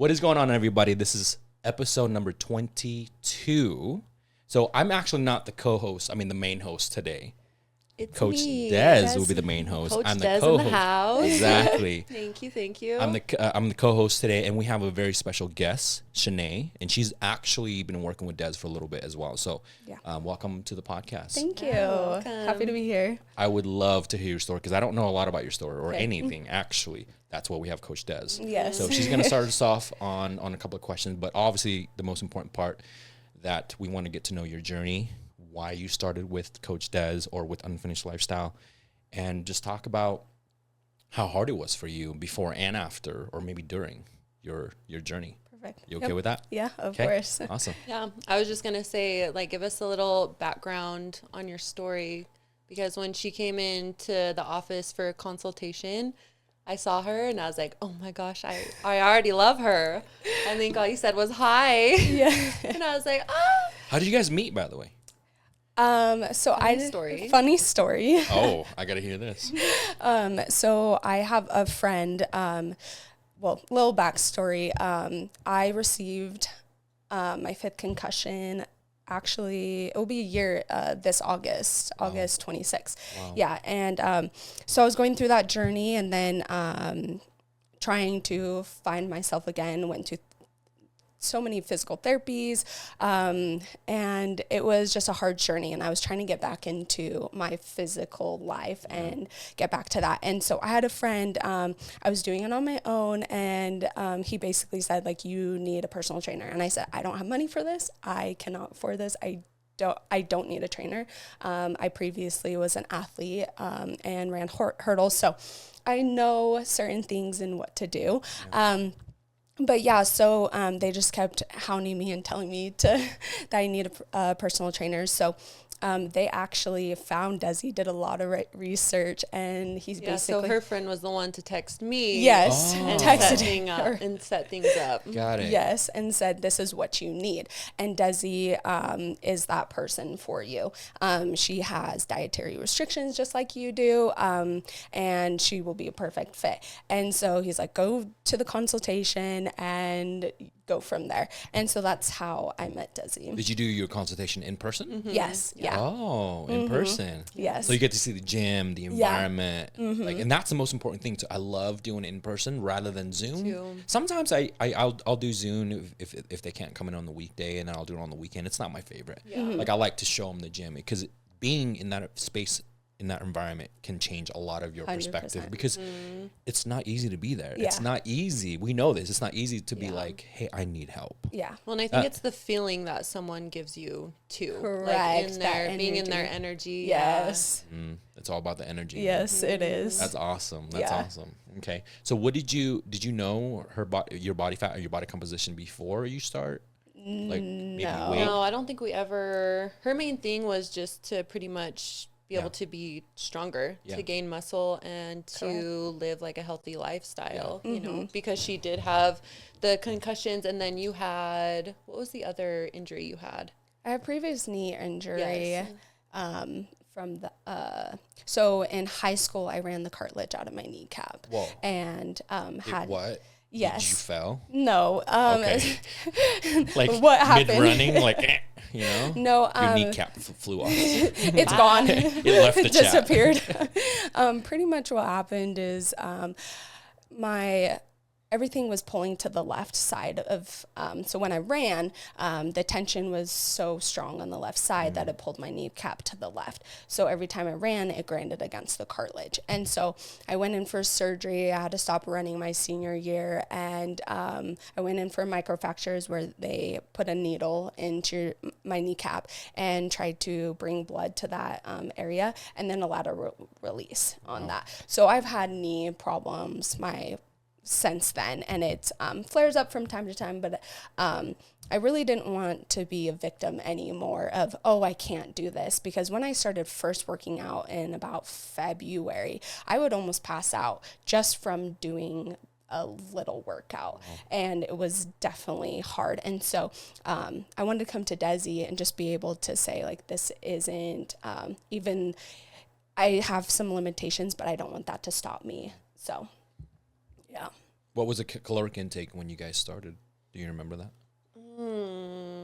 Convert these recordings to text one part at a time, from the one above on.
What is going on, everybody? This is episode number 22. So I'm actually not the co-host. I mean, the main host today. It's Coach me. Dez will be the main host. Coach I'm the Dez co-host. in the house. Exactly. Thank you. I'm the co-host today, and we have a very special guest, Shanae, and she's actually been working with Dez for a little bit as well. So, welcome to the podcast. Thank you. Welcome. Happy to be here. I would love to hear your story because I don't know a lot about your story or anything. Actually, that's what we have Coach Dez. Yes. So she's going to start us off on a couple of questions, but obviously the most important part that we want to get to know your journey, why you started with Coach Dez or with Unfinished Lifestyle, and just talk about how hard it was for you before and after, or maybe during your journey. Perfect. You okay with that? Yeah, of Okay. course. Awesome. Yeah, I was just going to say, like, give us a little background on your story, because when she came into the office for a consultation, I saw her and I was like, oh my gosh, I already love her. I think all you said was hi. Yeah. And I was like, ah. How did you guys meet, by the way? Funny story. Oh, I got to hear this. So I have a friend, little backstory. I received my 5th concussion. Actually, it will be a year this August 26th. Wow. Yeah, and so I was going through that journey and then trying to find myself again, went to so many physical therapies, and it was just a hard journey, and I was trying to get back into my physical life and get back to that. And so I had a friend, I was doing it on my own, and he basically said, like, you need a personal trainer. And I said, I don't have money for this. I cannot afford this. I don't need a trainer. I previously was an athlete and ran hurdles, so I know certain things and what to do. But yeah, so they just kept hounding me and telling me that I need a personal trainer. So they actually found Desi, did a lot of research, and he's basically... So her friend was the one to text me. Yes. And set things up. Got it. Yes, and said, this is what you need. And Desi is that person for you. She has dietary restrictions just like you do, and she will be a perfect fit. And so he's like, go to the consultation and go from there. And so that's how I met Desi. Did you do your consultation in person? Mm-hmm. Yes. Yeah. Oh, in person. Yes. So you get to see the gym, the environment, and that's the most important thing. I love doing it in person rather than Zoom. Sometimes I'll do Zoom if they can't come in on the weekday, and then I'll do it on the weekend. It's not my favorite. Yeah. Like, I like to show them the gym because being in that space, in that environment, can change a lot of your 100%. Perspective, because it's not easy to be there. Yeah. It's not easy. We know this. It's not easy to be like, hey, I need help. Yeah. Well, and I think it's the feeling that someone gives you too. Correct. Like, in their being in their energy. Yes. Yeah. It's all about the energy. Yes, it is. That's awesome. That's awesome. Okay. So what did you know your body fat or your body composition before you start? Like, maybe weight? No, I don't think we ever. Her main thing was just to pretty much be able to be stronger, to gain muscle, and to live like a healthy lifestyle, you know, because she did have the concussions, and then you had, what was the other injury you had? I had previous knee injury. Yes. From the so in high school I ran the cartilage out of my kneecap. Whoa. And had what? Yes. Did you fell? No. Okay. Like, what happened? Mid-running, like, you know? No. Your kneecap flew off. It's gone. It left the chat. Disappeared. Pretty much what happened is everything was pulling to the left side of, so when I ran, the tension was so strong on the left side that it pulled my kneecap to the left. So every time I ran, it grinded against the cartilage. And so I went in for surgery. I had to stop running my senior year. And I went in for microfractures, where they put a needle into my kneecap and tried to bring blood to that area, and then a lateral release on that. So I've had knee problems since then, and it flares up from time to time, but I really didn't want to be a victim anymore of, I can't do this, because when I started first working out in about February, I would almost pass out just from doing a little workout, and it was definitely hard. And so I wanted to come to Desi and just be able to say, like, this isn't even, I have some limitations, but I don't want that to stop me. So yeah. What was the caloric intake when you guys started? Do you remember that?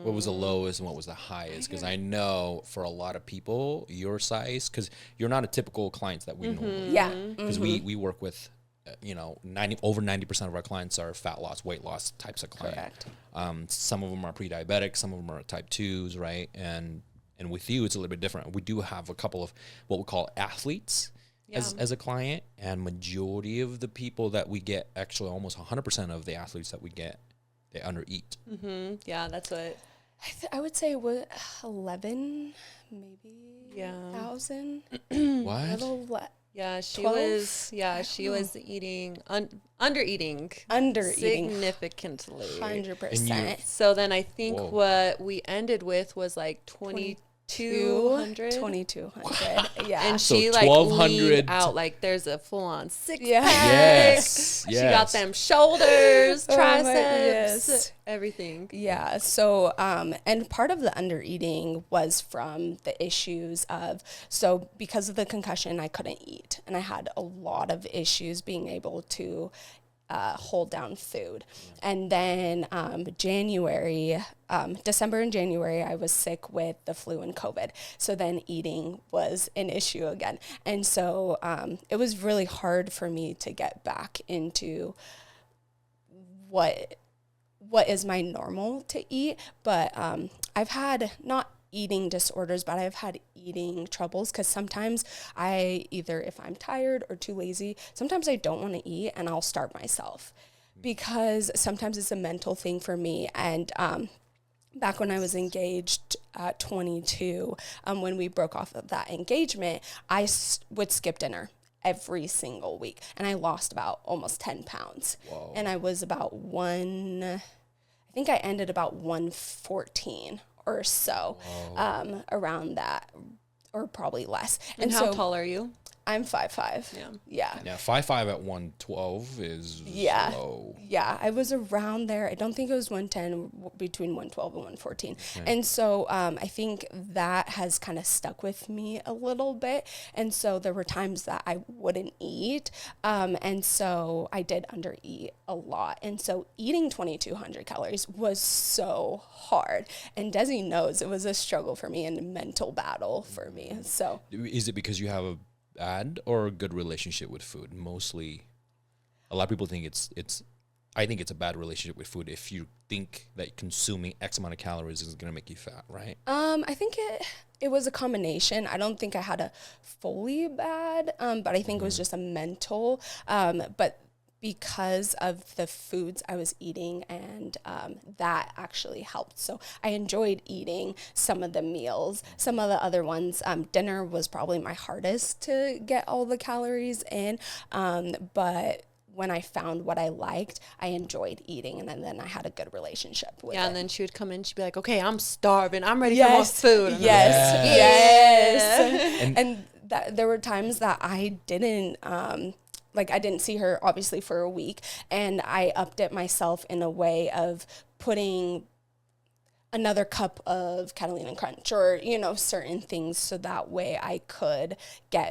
What was the lowest and what was the highest? Because I know for a lot of people your size, because you're not a typical client that we normally because we work with over 90% of our clients are fat loss, weight loss types of clients. Correct. Some of them are pre-diabetic, some of them are type 2s, right? And with you it's a little bit different. We do have a couple of what we call athletes as a client, and majority of the people that we get, actually almost 100% of the athletes that we get, they undereat. Yeah, that's what I would say 11 maybe 1,000. What? Yeah, she 12? was. Yeah, she was eating undereating significantly, 100%. So then I think what we ended with was like 2,200. 2,200. Yeah. And So she like 1,200 leaned out like there's a full on six pack. Yes. She got them shoulders, triceps, yes. everything. Yeah. So, and part of the undereating was from the issues of, so because of the concussion, I couldn't eat, and I had a lot of issues being able to hold down food. And then December and January, I was sick with the flu and COVID. So then eating was an issue again. And so it was really hard for me to get back into what is my normal to eat. But I've had not eating disorders, but I've had eating troubles because sometimes if I'm tired or too lazy, sometimes I don't want to eat and I'll starve myself, because sometimes it's a mental thing for me. And back when I was engaged at 22, when we broke off of that engagement, I would skip dinner every single week, and I lost about almost 10 pounds. Whoa. And I was about I think I ended about 114 or so, around that, or probably less. And how tall are you? I'm 5'5". Yeah. 5'5" at 112 is low. Yeah, I was around there. I don't think it was 110, between 112 and 114. Okay. And so I think that has kind of stuck with me a little bit. And so there were times that I wouldn't eat. And so I did undereat a lot. And so eating 2,200 calories was so hard. And Desi knows it was a struggle for me and a mental battle for me. So is it because you have a bad or a good relationship with food? Mostly, a lot of people think I think it's a bad relationship with food if you think that consuming X amount of calories is going to make you fat, right? I think it was a combination. I don't think I had a fully bad, but I think it was just a mental, but because of the foods I was eating, and that actually helped. So I enjoyed eating some of the meals. Some of the other ones, dinner was probably my hardest to get all the calories in, but when I found what I liked, I enjoyed eating, and then I had a good relationship with it. And then she would come in, she'd be like, okay, I'm starving, I'm ready for more food. Yes. And there were times that I didn't, I didn't see her obviously for a week, and I upped it myself in a way of putting another cup of Catalina Crunch or, certain things, so that way I could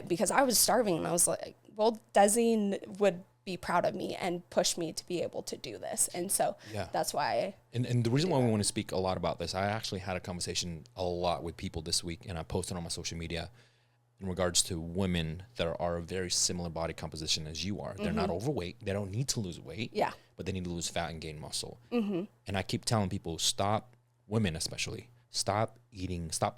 because I was starving, and I was like, well, Desi would be proud of me and push me to be able to do this. And so that's why. And the reason why we want to speak a lot about this, I actually had a conversation a lot with people this week, and I posted on my social media in regards to women that are a very similar body composition as you are. They're not overweight. They don't need to lose weight. Yeah. But they need to lose fat and gain muscle. And I keep telling people, women especially, stop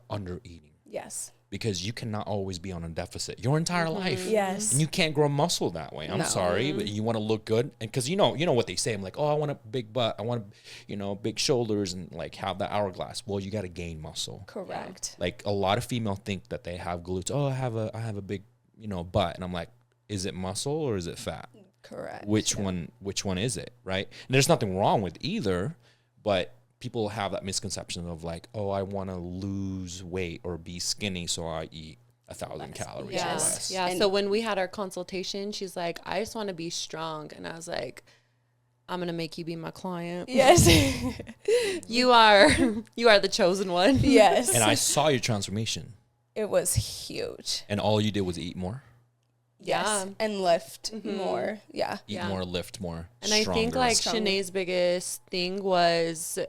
under eating. Yes. Because you cannot always be on a deficit your entire life. Yes. And you can't grow muscle that way. I'm sorry, but you want to look good. And because you know what they say. I'm like, I want a big butt. I want, big shoulders and have the hourglass. Well, you got to gain muscle. Correct. Like a lot of females think that they have glutes. Oh, I have a big, butt. And I'm like, is it muscle or is it fat? Correct. Which one is it? Right. And there's nothing wrong with either, but people have that misconception of like, I want to lose weight or be skinny, so I eat 1,000 calories or less. Yeah. So when we had our consultation, she's like, I just want to be strong. And I was like, I'm going to make you be my client. Yes. You are the chosen one. Yes. And I saw your transformation. It was huge. And all you did was eat more? Yes, and lift more. Yeah. Eat more, lift more. And stronger. I think like Shanae's biggest thing was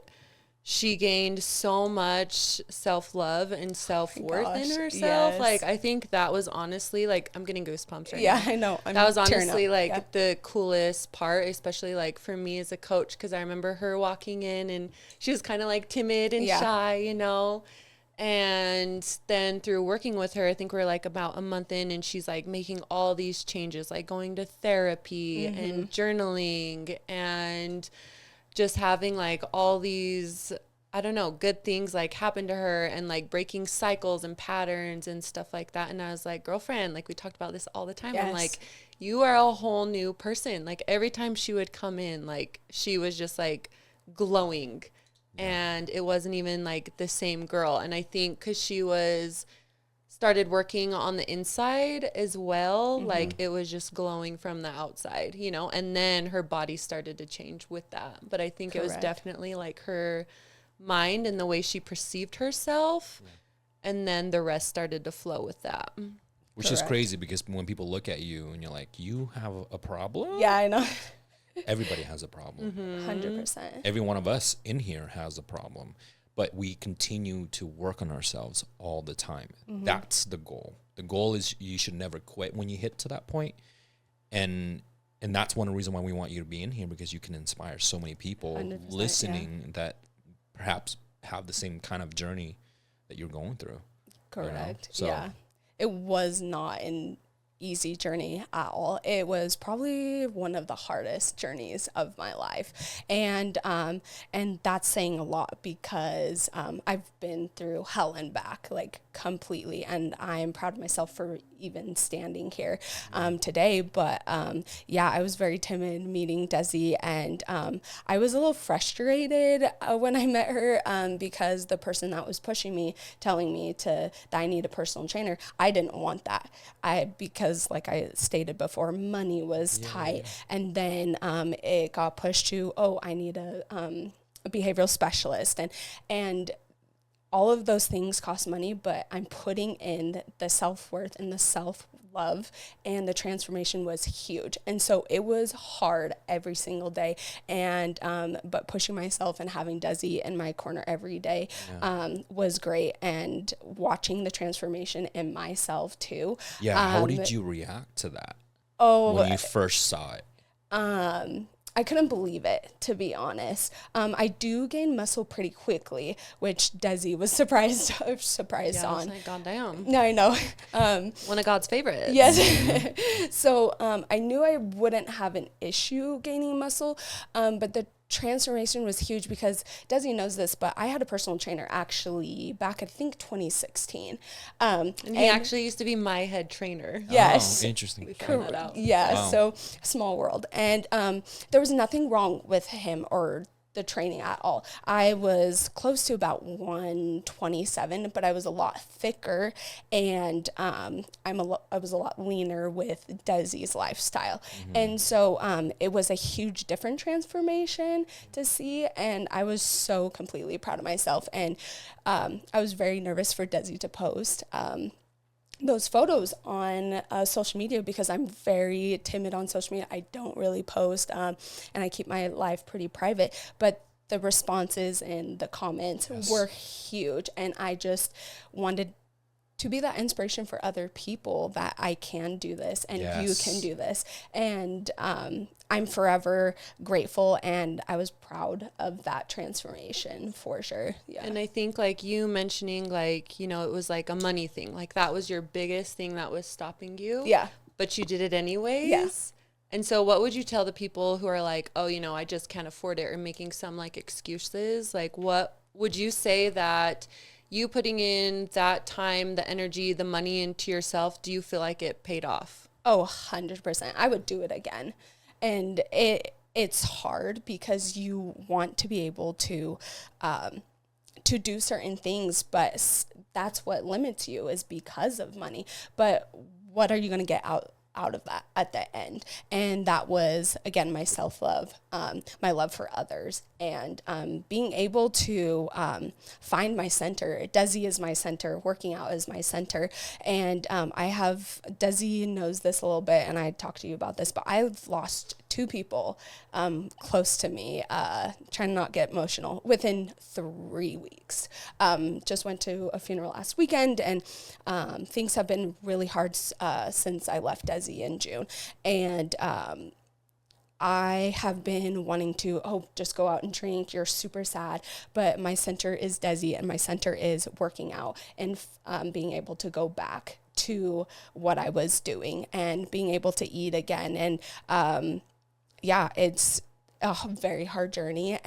she gained so much self-love and self-worth in herself. Yes. Like, I think that was honestly, like, I'm getting goosebumps right now. Yeah, I know. That was honestly, like, the coolest part, especially, like, for me as a coach, because I remember her walking in, and she was kind of, like, timid and shy, you know? And then through working with her, I think we're, like, about a month in, and she's, like, making all these changes, like going to therapy and journaling and just having like all these, I don't know, good things like happen to her and like breaking cycles and patterns and stuff like that. And I was like, girlfriend, like we talked about this all the time. Yes. I'm like, you are a whole new person. Like every time she would come in, like she was just like glowing and it wasn't even like the same girl. And I think because she was started working on the inside as well, like it was just glowing from the outside, you know, and then her body started to change with that. But I think it was definitely like her mind and the way she perceived herself, and then the rest started to flow with that. Which is crazy because when people look at you and you're like, you have a problem? Yeah, I know. Everybody has a problem. 100%. Every one of us in here has a problem. But we continue to work on ourselves all the time. That's the goal. The goal is you should never quit when you hit to that point. And that's one reason why we want you to be in here, because you can inspire so many people listening that perhaps have the same kind of journey that you're going through. Correct. You know? So, it was not an easy journey at all. It was probably one of the hardest journeys of my life. And that's saying a lot because I've been through hell and back, like completely. And I'm proud of myself for even standing here today. But I was very timid meeting Desi, and I was a little frustrated when I met her because the person that was pushing me, telling me that I need a personal trainer, I didn't want that. Because like I stated before, money was tight. And then it got pushed to, I need a behavioral specialist. And all of those things cost money, but I'm putting in the self-worth and the self-love, and the transformation was huge. And so it was hard every single day. And, but pushing myself and having Desi in my corner every day, was great. And watching the transformation in myself too. Yeah. How did you react to that? When you first saw it? I couldn't believe it, to be honest. I do gain muscle pretty quickly, which Desi was surprised on. I was like, God damn. No, I know. One of God's favorites. Yes. So I knew I wouldn't have an issue gaining muscle, but the transformation was huge because Desi knows this, but I had a personal trainer actually back, I think 2016. And he actually used to be my head trainer. Yes. Oh, interesting. We found that out. Yeah. Wow. So small world. And there was nothing wrong with him or the training at all. I was close to about 127, but I was a lot thicker, and I was a lot leaner with Desi's lifestyle. And so it was a huge different transformation to see, and I was so completely proud of myself. And I was very nervous for Desi to post those photos on social media because I'm very timid on social media. I don't really post, and I keep my life pretty private, but the responses and the comments were huge. And I just wanted to be that inspiration for other people that I can do this and you can do this. And I'm forever grateful, and I was proud of that transformation for sure. Yeah. And I think like you mentioning, like, you know, it was like a money thing. Like that was your biggest thing that was stopping you. Yeah. But you did it anyways. Yeah. And so what would you tell the people who are like, oh, you know, I just can't afford it, or making some like excuses? Like, what would you say that you putting in that time, the energy, the money into yourself, do you feel like it paid off? Oh, 100%. I would do it again. And it's hard because you want to be able to do certain things, but that's what limits you, is because of money. But what are you going to get out out of that at the end. And that was, again, my self-love, my love for others, and being able to find my center. Desi is my center. Working out is my center. And Desi knows this a little bit, and I talked to you about this, but I've lost 2 people close to me, trying to not get emotional, within 3 weeks. Just went to a funeral last weekend, and things have been really hard since I left Desi in June. And I have been wanting to, just go out and drink. You're super sad. But my center is Desi, and my center is working out and being able to go back to what I was doing and being able to eat again. And it's a very hard journey,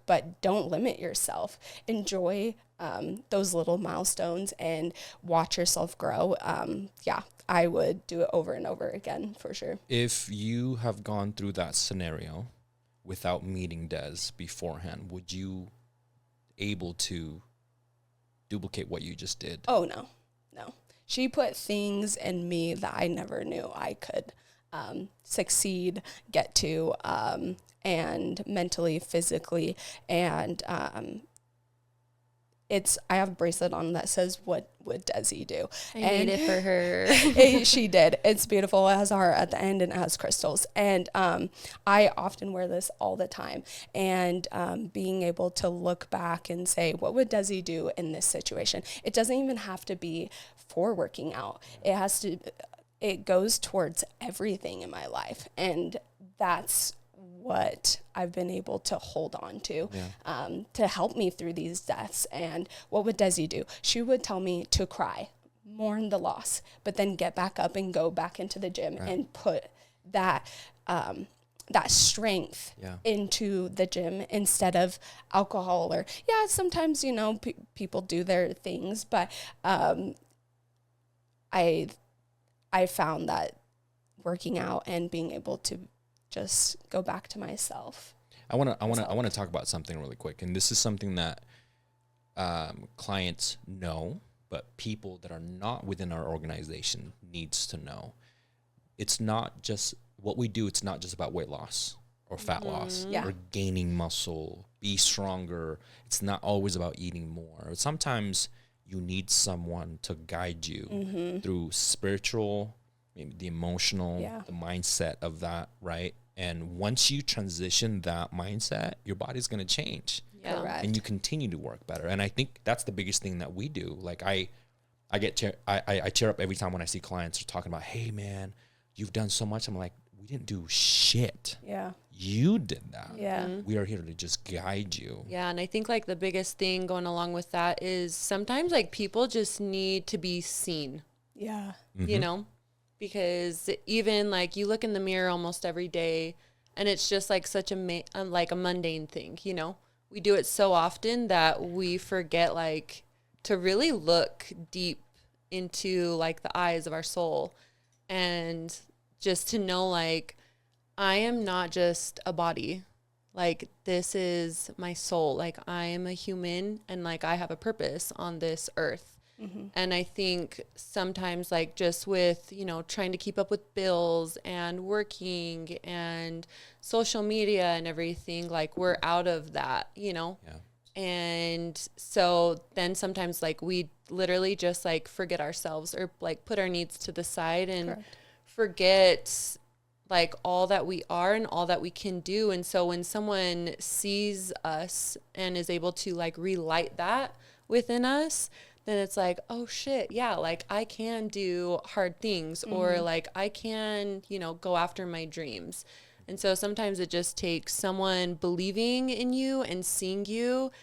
but don't limit yourself. Enjoy those little milestones and watch yourself grow. I would do it over and over again for sure. If you have gone through that scenario without meeting Des beforehand, would you able to duplicate what you just did? Oh, no. She put things in me that I never knew I could succeed, get to, and mentally, physically, and I have a bracelet on that says, "What would Desi do?" I made it for her. She did. It's beautiful. It has a heart at the end, and it has crystals. And I often wear this all the time. And being able to look back and say, what would Desi do in this situation? It doesn't even have to be for working out. It goes towards everything in my life. And that's what I've been able to hold on to help me through these deaths. And what would Desi do? She would tell me to cry, mourn the loss, but then get back up and go back into the gym and put that strength into the in instead of alcohol. Or sometimes people do their things, but I found that working out and being able to just go back to myself. I want to talk about something really quick, and this is something that clients know, but people that are not within our organization needs to know. It's not just what we do. It's not just about weight loss or fat loss or gaining muscle, be stronger. It's not always about eating more. Sometimes you need someone to guide you through spiritual, maybe the emotional, the mindset of that, right? And once you transition that mindset, your body's going to change. Yeah. Correct. And you continue to work better. And I think that's the biggest thing that we do. Like I cheer up every time when I see clients are talking about, hey man, you've done so much. I'm like, we didn't do shit. Yeah. You did that. Yeah. We are here to just guide you. Yeah. And I think like the biggest thing going along with that is sometimes like people just need to be seen. Yeah. Mm-hmm. Because even like you look in the mirror almost every day and it's just like such a mundane thing, we do it so often that we forget like to really look deep into like the eyes of our soul, and just to know like I am not just a body, like this is my soul, like I am a human and like I have a purpose on this earth. And I think sometimes like just with, trying to keep up with bills and working and social media and everything, like we're out of that, And so then sometimes like we literally just like forget ourselves or like put our needs to the side and forget like all that we are and all that we can do. And so when someone sees us and is able to like relight that within us, then it's like, oh shit, yeah, like I can do hard things or like I can, go after my dreams. And so sometimes it just takes someone believing in you and seeing you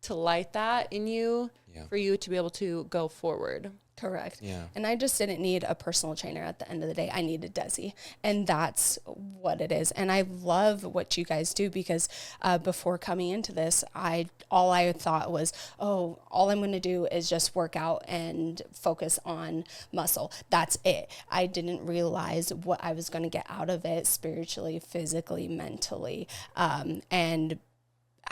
to light that in you for you to be able to go forward. Correct. Yeah. And I just didn't need a personal trainer at the end of the day. I needed Desi. And that's what it is. And I love what you guys do because before coming into this, all I thought was, all I'm going to do is just work out and focus on muscle. That's it. I didn't realize what I was going to get out of it spiritually, physically, mentally, and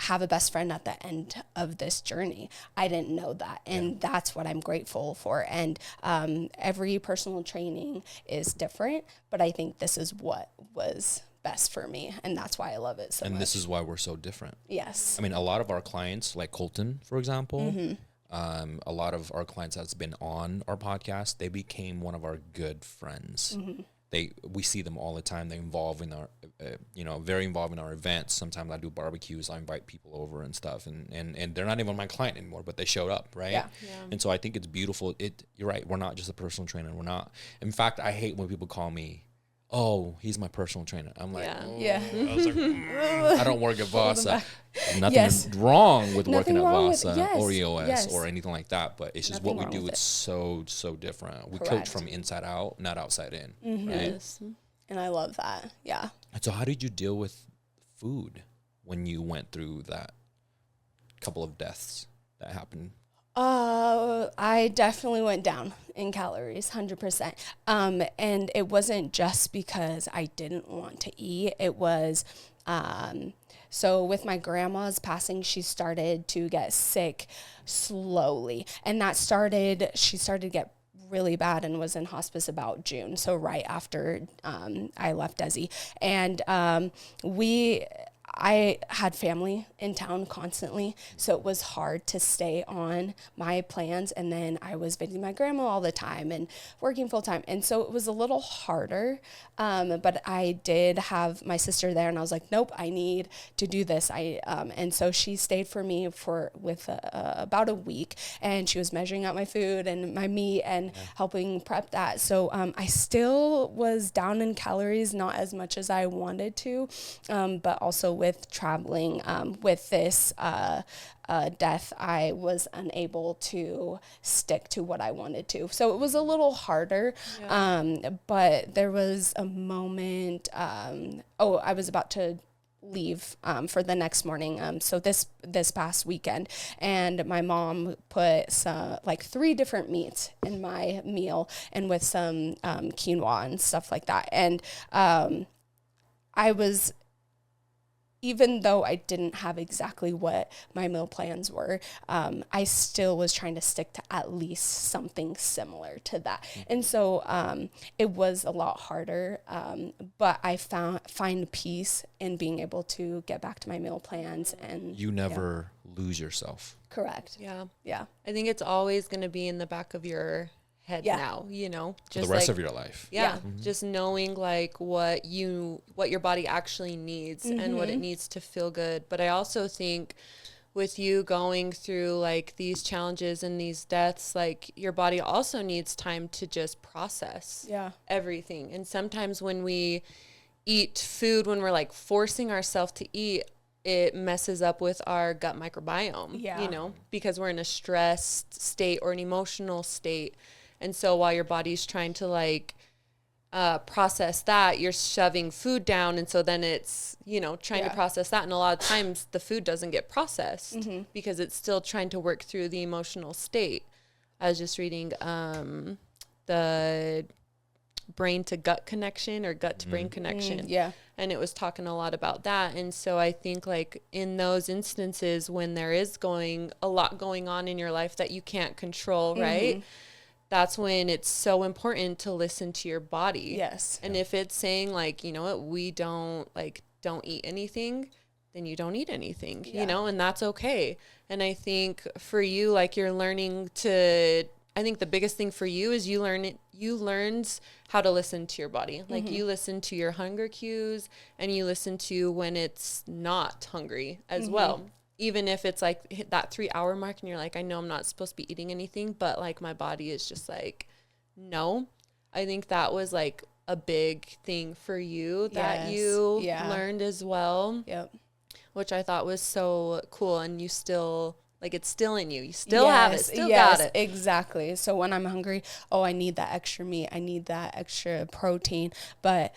have a best friend at the end of this journey. I didn't know that. And that's what I'm grateful for. And every personal training is different, but I think this is what was best for me. And that's why I love it so much. And this is why we're so different. Yes. I mean, a lot of our clients, like Colton, for example, a lot of our clients that's been on our podcast, they became one of our good friends. We see them all the time. They involve in our, very involved in our events. Sometimes I do barbecues. I invite people over and stuff, and they're not even my client anymore, but they showed up, right? Yeah. And so I think it's beautiful. You're right. We're not just a personal trainer. We're not. In fact, I hate when people call me, "Oh, he's my personal trainer." I'm like, I was like, I don't work at Vasa. Nothing wrong with working at Vasa or EOS or anything like that, but it's just what we do. It's so different. We coach from inside out, not outside in. Right? Yes. And I love that. Yeah. So how did you deal with food when you went through that couple of deaths that happened? I definitely went down in calories, 100%. And it wasn't just because I didn't want to eat. It was, so with my grandma's passing, she started to get sick slowly. And she started to get really bad and was in hospice about June. So right after, I left Desi. And, I had family in town constantly, so it was hard to stay on my plans. And then I was visiting my grandma all the time and working full time. And so it was a little harder. But I did have my sister there, and I was like, nope, I need to do this. And so she stayed for me with about a week, and she was measuring out my food and my meat and helping prep that. So I still was down in calories, not as much as I wanted to, but also with traveling with this death, I was unable to stick to what I wanted to. So it was a little harder, but there was a moment, I was about to leave for the next morning, so this past weekend, and my mom put some, like 3 different meats in my meal, and with some quinoa and stuff like that. And I was, even though I didn't have exactly what my meal plans were, I still was trying to stick to at least something similar to that. And so it was a lot harder, but I find peace in being able to get back to my meal plans. And you never lose yourself. Correct. Yeah. Yeah. I think it's always going to be in the back of your head now, just for the rest of your life. Just knowing like what your body actually needs and what it needs to feel good. But I also think with you going through like these challenges and these deaths, like your body also needs time to just process everything. And sometimes when we eat food, when we're like forcing ourselves to eat, it messes up with our gut microbiome, because we're in a stressed state or an emotional state. And so while your body's trying to like process that, you're shoving food down. And so then it's, trying to process that. And a lot of times the food doesn't get processed because it's still trying to work through the emotional state. I was just reading the brain to gut connection or gut to brain connection. And it was talking a lot about that. And so I think like in those instances when there is a lot going on in your life that you can't control, right? That's when it's so important to listen to your body. Yes. And if it's saying like, you know what, we don't eat anything, then you don't eat anything, and that's okay. And I think for you, like you're learning I think the biggest thing for you is you learned how to listen to your body. Like you listen to your hunger cues and you listen to when it's not hungry as well. Even if it's like hit that 3-hour mark and you're like, I know I'm not supposed to be eating anything, but like my body is just like, no. I think that was like a big thing for you that you learned as well. Yep. Which I thought was so cool. And you still, like it's still in you. You still have it, still got it. Exactly. So when I'm hungry, I need that extra meat. I need that extra protein. But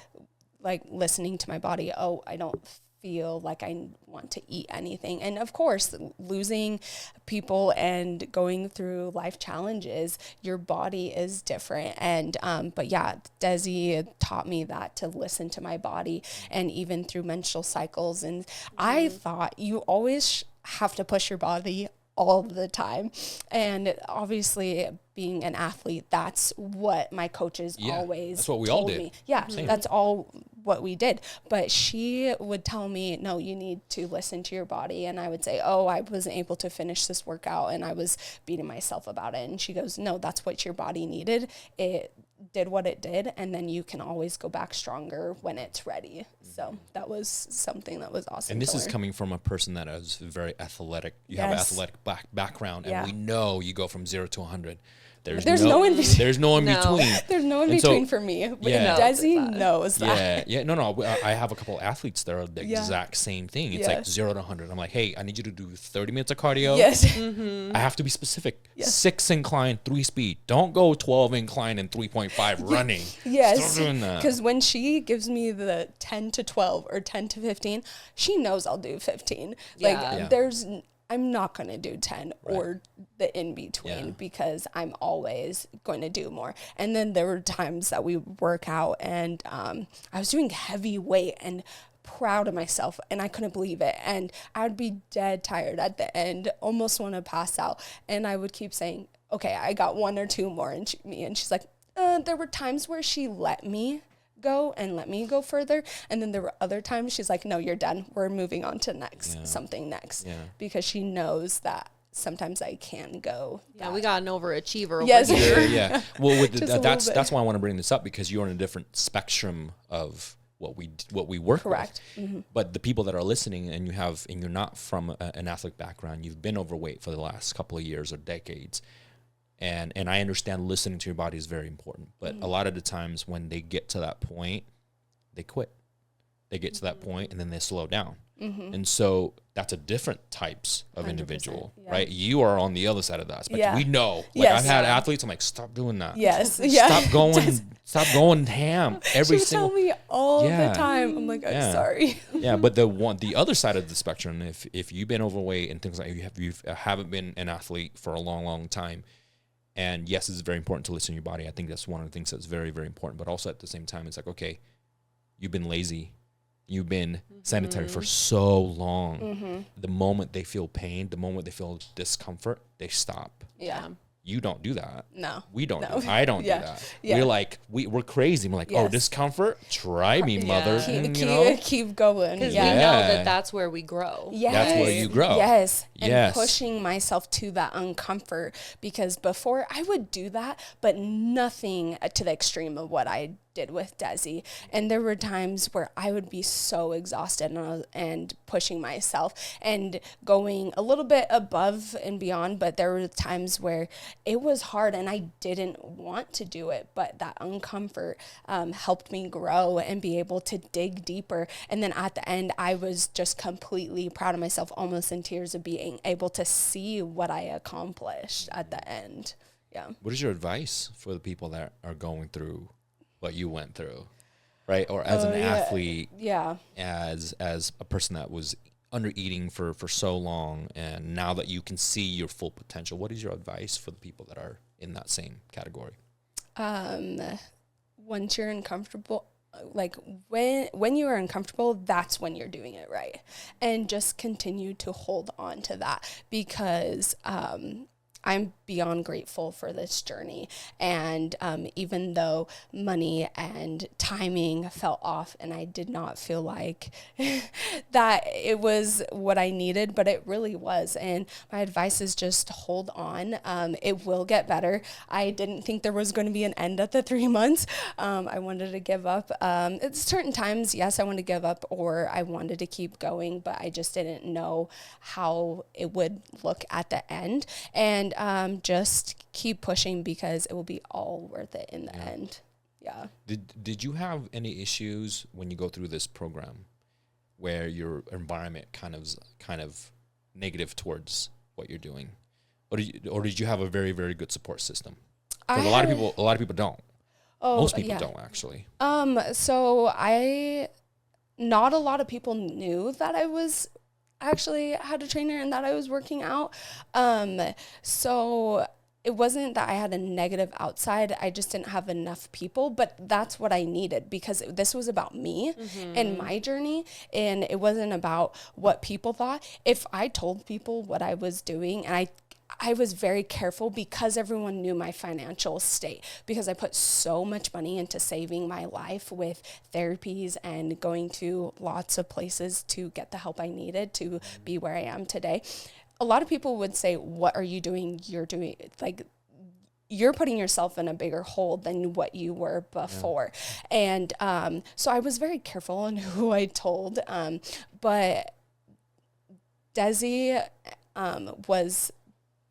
like listening to my body, I don't feel like I want to eat anything. And of course, losing people and going through life challenges, your body is different. And, but yeah, Desi taught me that, to listen to my body, and even through menstrual cycles. And I thought you always have to push your body all the time. And obviously, being an athlete, that's what my coaches always that's what we told all did. me. Yeah, that's all what we did. But she would tell me, no, you need to listen to your body. And I would say, oh, I wasn't able to finish this workout, and I was beating myself about it. And she goes, no, that's what your body needed. It did what it did, and then you can always go back stronger when it's ready. So that was something that was awesome. And this is coming from a person that is very athletic. You have an athletic background, and we know you go from 0 to 100. There's no in between. There's no in between. There's no in between for me. But Desi knows that. Yeah. No. I have a couple of athletes that are the exact same thing. It's like 0 to 100. I'm like, hey, I need you to do 30 minutes of cardio. Yes. I have to be specific. 6 incline, 3 speed. Don't go 12 incline and 3.5 running. Yes. Stop doing that. Because when she gives me the 10 to 12 or 10 to 15, she knows I'll do 15. I'm not going to do 10 or the in-between because I'm always going to do more. And then there were times that we work out, and I was doing heavy weight and proud of myself, and I couldn't believe it. And I would be dead tired at the end, almost want to pass out. And I would keep saying, okay, I got 1 or 2 more in me. And she's like, there were times where she let me go and let me go further, and then there were other times she's like, no, you're done, we're moving on to something next, because she knows that sometimes I can go. We got an overachiever over here. Well, that's why I want to bring this up, because you're on a different spectrum of what we work with. But the people that are listening, and you're not from an athletic background, you've been overweight for the last couple of years or decades. And I understand listening to your body is very important. But a lot of the times when they get to that point, they quit. They get to that point and then they slow down. And so that's a different types of individual, right? You are on the other side of that spectrum. We know. I've had athletes, I'm like, stop doing that. Stop going ham every single. She would tell me all the time. I'm like, I'm sorry. But the other side of the spectrum, if you've been overweight and things like you haven't been an athlete for a long, long time. And yes, it's very important to listen to your body. I think that's one of the things that's very, very important. But also at the same time, it's like, okay, you've been lazy. You've been sedentary for so long. The moment they feel pain, the moment they feel discomfort, they stop. You don't do that. No. We don't do that. I don't do that. We're like, we're crazy. We're like, oh, discomfort? Try me, mother. Keep going. Because we know that's where we grow. That's where you grow. And pushing myself to that uncomfort, because before I would do that, but nothing to the extreme of what I did with Desi. And there were times where I would be so exhausted and pushing myself and going a little bit above and beyond, but there were times where it was hard and I didn't want to do it, but that uncomfort helped me grow and be able to dig deeper. And then at the end, I was just completely proud of myself, almost in tears of being able to see what I accomplished at the end. What is your advice for the people that are going through what you went through, right? Or as an athlete, as a person that was under eating for so long, and now that you can see your full potential, what is your advice for the people that are in that same category? Once you're uncomfortable, like when you are uncomfortable, that's when you're doing it right, and just continue to hold on to that, because I'm beyond grateful for this journey. And even though money and timing fell off and I did not feel like that it was what I needed, but it really was. And my advice is just hold on. It will get better. I didn't think there was going to be an end at the 3 months. I wanted to give up. At certain times, yes, I wanted to give up, or I wanted to keep going, but I just didn't know how it would look at the end. And just keep pushing, because it will be all worth it in the end. Did you have any issues when you go through this program where your environment kind of negative towards what you're doing, or did you have a very, very good support system? Because a lot of people don't. Most people don't, actually. So not a lot of people knew that I was actually had a trainer and that I was working out. So it wasn't that I had a negative outside. I just didn't have enough people, but that's what I needed because this was about me and my journey. And it wasn't about what people thought. If I told people what I was doing, and I was very careful because everyone knew my financial state, because I put so much money into saving my life with therapies and going to lots of places to get the help I needed to be where I am today. A lot of people would say, what are you doing? You're putting yourself in a bigger hole than what you were before. Yeah. And so I was very careful on who I told. But Desi was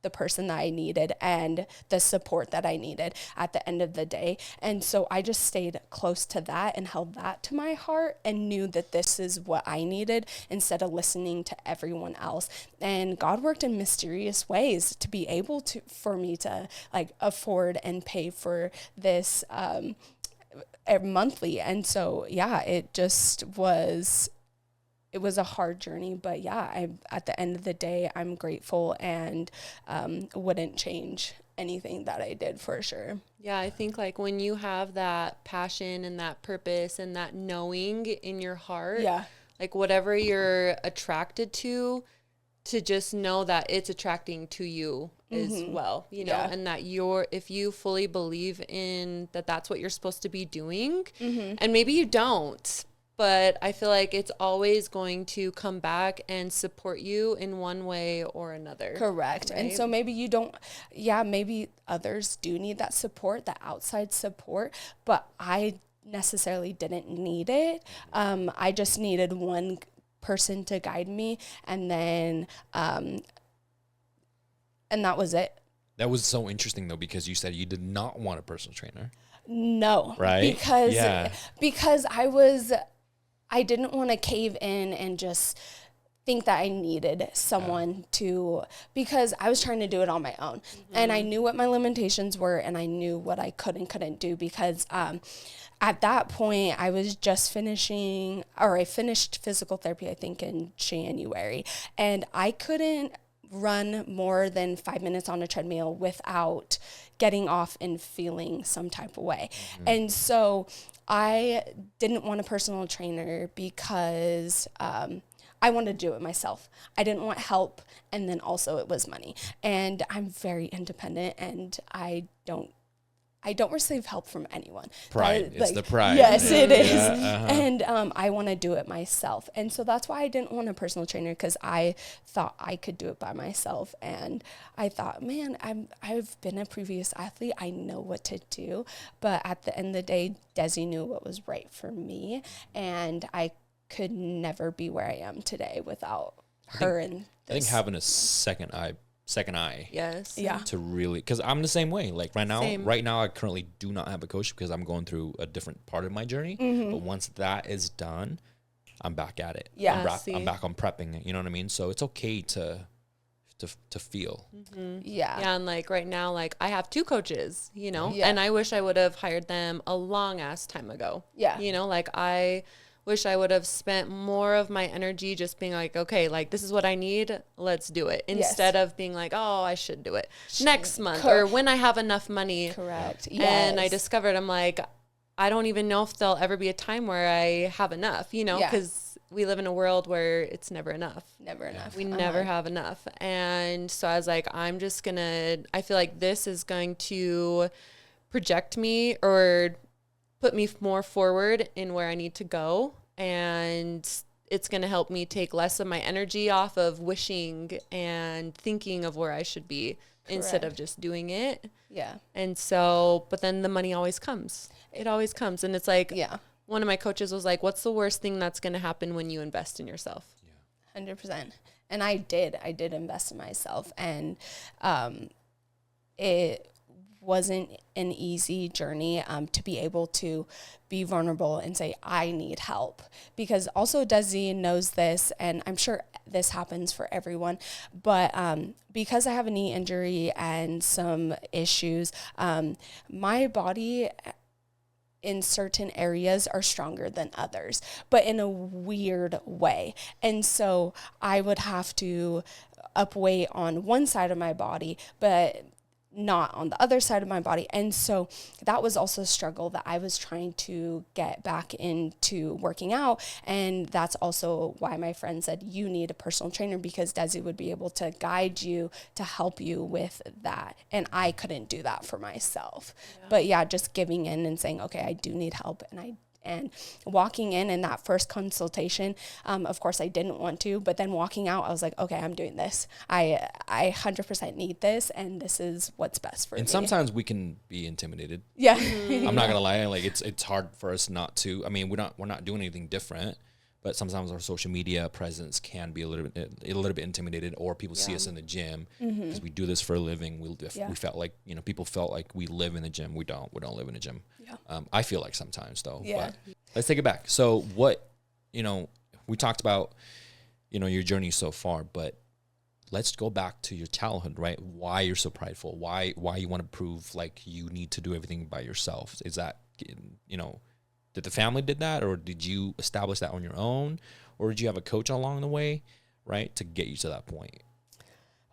the person that I needed and the support that I needed at the end of the day. And so I just stayed close to that and held that to my heart and knew that this is what I needed instead of listening to everyone else. And God worked in mysterious ways to be able to, for me to like afford and pay for this monthly. And so, yeah, it was a hard journey, but yeah, at the end of the day, I'm grateful and wouldn't change anything that I did for sure. Yeah, I think like when you have that passion and that purpose and that knowing in your heart, like whatever you're attracted to just know that it's attracting to you as well, you know, and that if you fully believe in that's what you're supposed to be doing, and maybe you don't, but I feel like it's always going to come back and support you in one way or another. Correct. Right? And so maybe you don't, maybe others do need that support, that outside support, but I necessarily didn't need it. I just needed one person to guide me, and then, and that was it. That was so interesting though, because you said you did not want a personal trainer. No. Right? Because I didn't want to cave in and just think that I needed someone because I was trying to do it on my own. And I knew what my limitations were, and I knew what I could and couldn't do because at that point I was just I finished physical therapy, I think in January, and I couldn't run more than 5 minutes on a treadmill without getting off and feeling some type of way. And so I didn't want a personal trainer because I wanted to do it myself. I didn't want help, and then also it was money. And I'm very independent, and I don't receive help from anyone. Pride. It's the pride. Yes, it is. And I want to do it myself. And so that's why I didn't want a personal trainer, because I thought I could do it by myself. And I thought, man, I've been a previous athlete. I know what to do. But at the end of the day, Desi knew what was right for me. And I could never be where I am today without her. I think having a second eye. Yes. Yeah. To really, because I'm the same way. Like right now, I currently do not have a coach because I'm going through a different part of my journey. But once that is done, I'm back at it. Yeah. I'm back on prepping. You know what I mean? So it's okay to feel. Yeah. Yeah. And like right now, like I have 2 coaches, you know, and I wish I would have hired them a long ass time ago. Yeah. You know, like I wish I would have spent more of my energy just being like, okay, like this is what I need, let's do it. Instead of being like, oh, I should do it next month or when I have enough money. Correct. Yes. And I discovered, I'm like, I don't even know if there'll ever be a time where I have enough, you know, because we live in a world where it's never enough. Never enough. We never have enough. And so I was like, I feel like this is going to project me or put me more forward in where I need to go. And it's going to help me take less of my energy off of wishing and thinking of where I should be instead of just doing it. Yeah. And so, but then the money always comes. It always comes. And it's like, one of my coaches was like, what's the worst thing that's going to happen when you invest in yourself? 100%. And I did invest in myself. And it wasn't an easy journey to be able to be vulnerable and say, I need help. Because also Desi knows this, and I'm sure this happens for everyone, but because I have a knee injury and some issues, my body in certain areas are stronger than others, but in a weird way. And so I would have to up weight on one side of my body, but not on the other side of my body. And so that was also a struggle that I was trying to get back into working out. And that's also why my friend said, you need a personal trainer, because Desi would be able to guide you, to help you with that. And I couldn't do that for myself. Yeah. But yeah, just giving in and saying, okay, I do need help. And walking in that first consultation, of course I didn't want to, but then walking out, I was like, okay, I'm doing this. I 100% need this, and this is what's best for me. And sometimes we can be intimidated. Yeah. I'm not gonna lie, like it's hard for us not to. I mean, we're not doing anything different, but sometimes our social media presence can be a little bit intimidated, or people see us in the gym because we do this for a living. We felt like, people felt like we live in the gym. We don't live in a gym. Yeah. I feel like sometimes though. Yeah. But let's take it back. So what, we talked about, your journey so far, but let's go back to your childhood, right? Why you're so prideful? Why you want to prove like you need to do everything by yourself? Is that, did the family did that, or did you establish that on your own, or did you have a coach along the way, right, to get you to that point?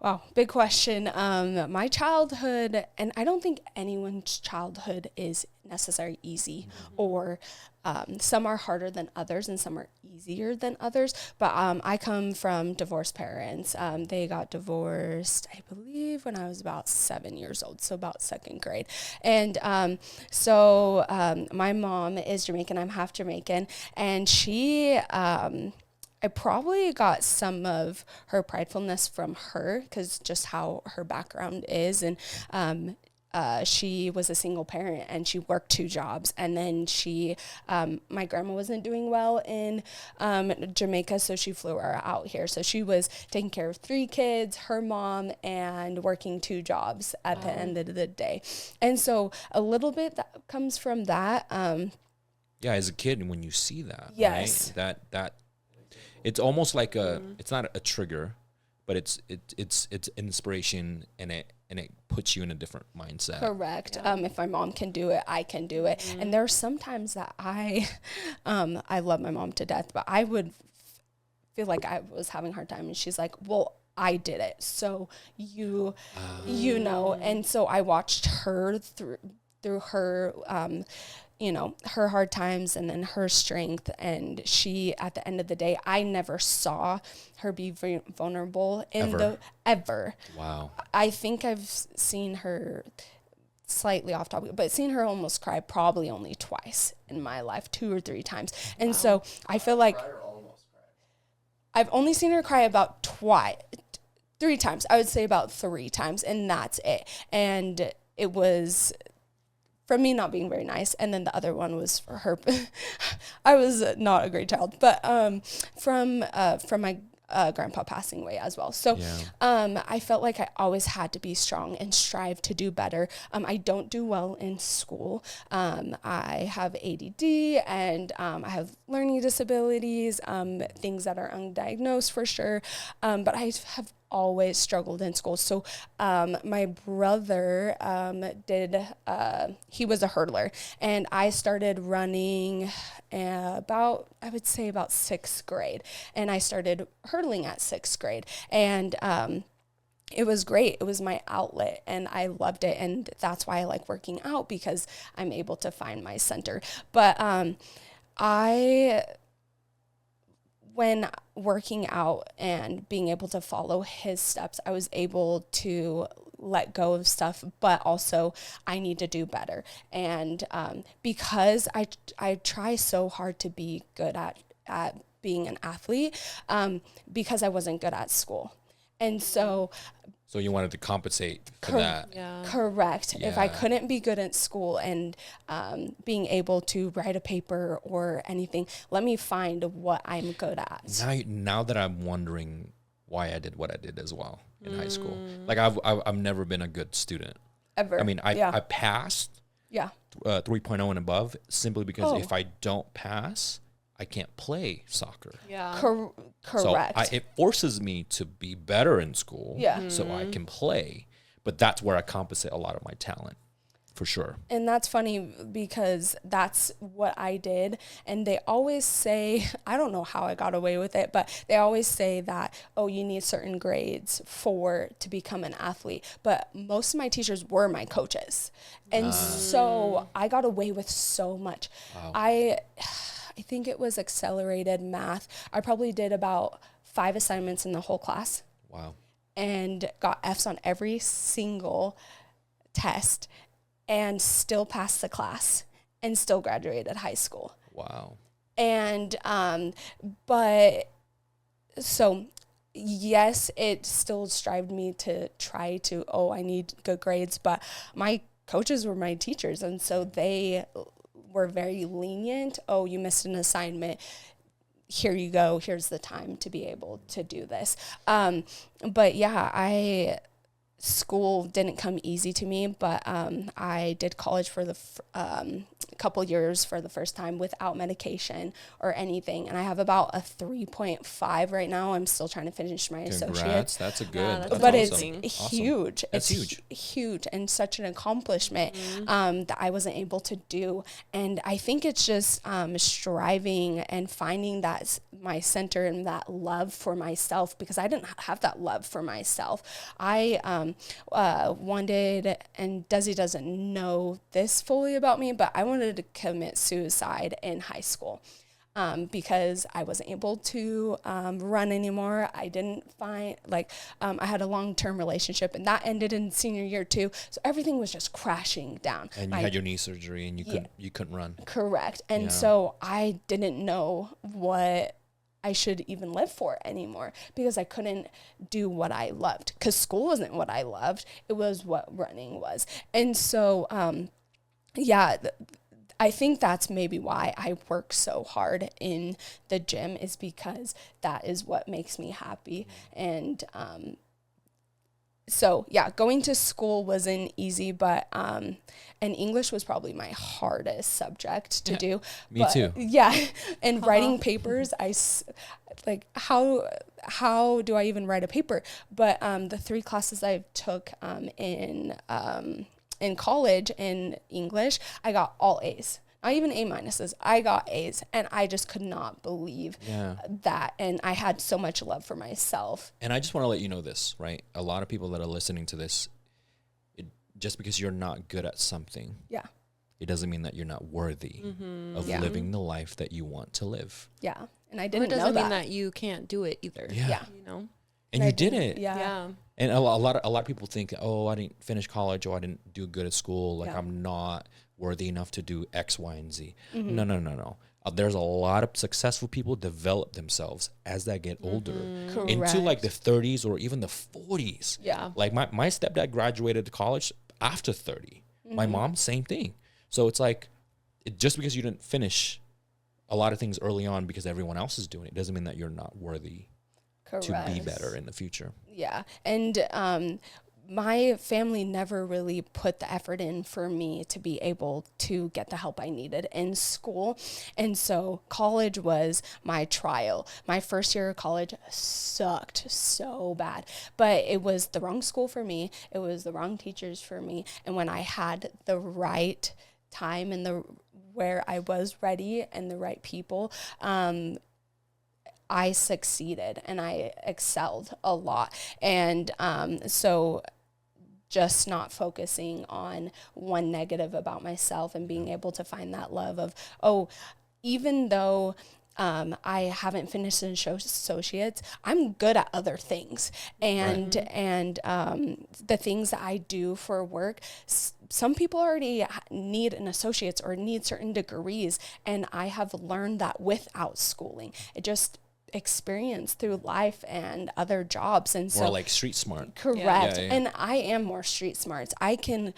Wow, big question. My childhood, and I don't think anyone's childhood is necessarily easy, or some are harder than others and some are easier than others. But I come from divorced parents. They got divorced, I believe, when I was about 7 years old, so about second grade. And so my mom is Jamaican. I'm half Jamaican, and she... I probably got some of her pridefulness from her, because just how her background is. And she was a single parent, and she worked 2 jobs. And then my grandma wasn't doing well in Jamaica, so she flew her out here. So she was taking care of 3 kids, her mom, and working 2 jobs at the end of the day. And so a little bit that comes from that. Yeah, as a kid, when you see that, yes. right? That it's almost like it's not a trigger, but it's inspiration, and it puts you in a different mindset. Correct. Yeah. If my mom can do it, I can do it. Mm-hmm. And there are some times that I love my mom to death, but I would feel like I was having a hard time, and she's like, well, I did it, so you know. And so I watched her through her her hard times, and then her strength. And she, at the end of the day, I never saw her be vulnerable ever. Wow. I think I've seen her, slightly off topic, but seen her almost cry probably only twice in my life, 2 or 3 times. And so I feel like I've only seen her cry about 3 times. I would say about 3 times, and that's it. And it was from me not being very nice, and then the other one was for her. I was not a great child, but from my grandpa passing away as well. So I felt like I always had to be strong and strive to do better. I don't do well in school. I have ADD, and I have learning disabilities, things that are undiagnosed for sure. But I have always struggled in school. So my brother he was a hurdler, and I started running about 6th grade, and I started hurdling at 6th grade, and it was great. It was my outlet, and I loved it, and that's why I like working out, because I'm able to find my center. But when working out and being able to follow his steps, I was able to let go of stuff, but also I need to do better. And because I try so hard to be good at being an athlete, because I wasn't good at school. And so you wanted to compensate for that. Yeah. Correct. Yeah. If I couldn't be good at school and being able to write a paper or anything, let me find what I'm good at. Now that I'm wondering why I did what I did as well in high school. Like I've never been a good student. Ever. I mean, I passed 3.0 and above simply because if I don't pass, I can't play soccer. Yeah. Correct. So it forces me to be better in school so I can play. But that's where I compensate a lot of my talent. For sure. And that's funny because that's what I did. And they always say, I don't know how I got away with it, but they always say that, oh, you need certain grades to become an athlete. But most of my teachers were my coaches. And so I got away with so much. Wow. I think it was accelerated math. I probably did about 5 assignments in the whole class. Wow. And got Fs on every single test. And still passed the class and still graduated high school. Wow. And, but so yes, it still strived me to try to, I need good grades, but my coaches were my teachers. And so they were very lenient. Oh, you missed an assignment. Here you go. Here's the time to be able to do this. But yeah, school didn't come easy to me, but I did college for the couple years for the first time without medication or anything, and I have about a 3.5 right now. I'm still trying to finish my associates. That's a good. But awesome. It's huge. That's huge and such an accomplishment that I wasn't able to do. And I think it's just striving and finding that my center and that love for myself, because I didn't have that love for myself. I wanted, and Desi doesn't know this fully about me, but I wanted to commit suicide in high school because I wasn't able to run anymore. I didn't find, I had a long-term relationship, and that ended in senior year too. So everything was just crashing down. And you had your knee surgery, and you couldn't run. Correct. And so I didn't know what I should even live for anymore, because I couldn't do what I loved, because school wasn't what I loved. It was what running was. And so, I think that's maybe why I work so hard in the gym, is because that is what makes me happy. And, so yeah, going to school wasn't easy, but, and English was probably my hardest subject to do. Me too. Yeah. And writing papers, how do I even write a paper? But, the 3 classes I took, in college in English, I got all A's. Not even A-minuses. I got A's, and I just could not believe that. And I had so much love for myself. And I just want to let you know this, right? A lot of people that are listening to this, just because you're not good at something, it doesn't mean that you're not worthy of living the life that you want to live. Yeah, and I didn't know that. It doesn't mean that you can't do it either. Yeah. You know? And you did it. Yeah. And a lot of people think, I didn't finish college, I didn't do good at school, I'm not worthy enough to do X, Y, and Z. No. There's a lot of successful people develop themselves as they get older into the 30s or even the 40s. Yeah. Like my stepdad graduated college after 30. My mom, same thing. So it's just because you didn't finish a lot of things early on because everyone else is doing it doesn't mean that you're not worthy to be better in the future. Yeah. And my family never really put the effort in for me to be able to get the help I needed in school. And so college was my trial. My first year of college sucked so bad, but it was the wrong school for me. It was the wrong teachers for me. And when I had the right time and where I was ready and the right people, I succeeded and I excelled a lot. And so just not focusing on one negative about myself and being able to find that love of, even though I haven't finished an associates, I'm good at other things. And the things that I do for work, some people already need an associate's or need certain degrees. And I have learned that without schooling. It just experience through life and other jobs. And more like street smart. Correct. Yeah. And I am more street smart. I can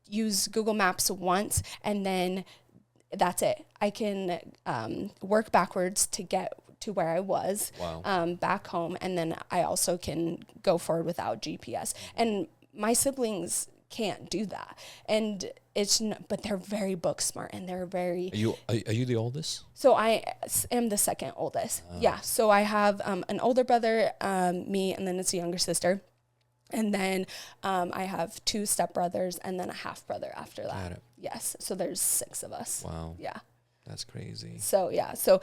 use Google Maps once and then that's it. I can work backwards to get to where I was back home. And then I also can go forward without GPS. And my siblings can't do that. And but they're very book smart and they're very... Are you the oldest? So I am the second oldest. Yeah. So I have an older brother, me, and then it's a younger sister. And then I have 2 stepbrothers and then a half brother after that. Got it. Yes. So there's 6 of us. Wow. Yeah. That's crazy. So, yeah. So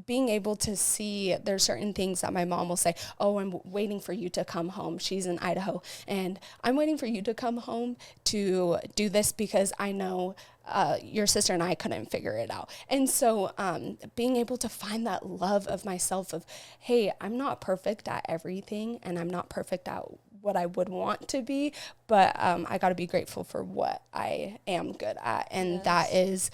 being able to see, there's certain things that my mom will say, oh, I'm waiting for you to come home. She's in Idaho. And I'm waiting for you to come home to do this because I know your sister and I couldn't figure it out. And so being able to find that love of myself of, hey, I'm not perfect at everything and I'm not perfect at what I would want to be, but I got to be grateful for what I am good at. And that is